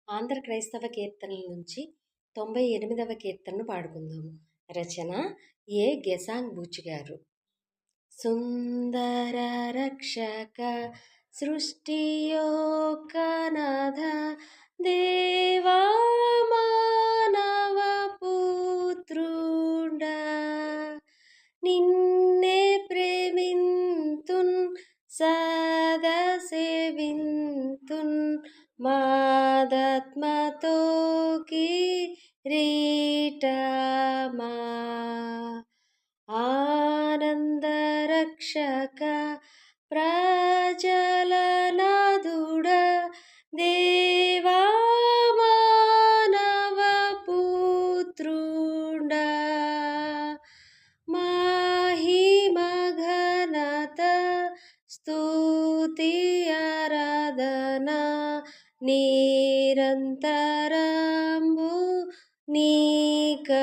ఆంధ్ర క్రైస్తవ కీర్తనల నుంచి 98వ కీర్తనను పాడుకుందాము. రచన ఏ. గెసాంగ్ బూచి గారు. సుందర రక్షక సృష్టియోకనాథ దేవా మానవ పుత్రుండ నిన్నే ప్రేమింతున్ సదా సేవింతున్ మాదాత్మతో కిరీటమా ఆనందరక్షక ప్రజలనాథుడ దేవా మానవ పుత్రుండ మహిమ ఘనత స్తుతి ఆరాధన నిరంతరంబు నీకగున్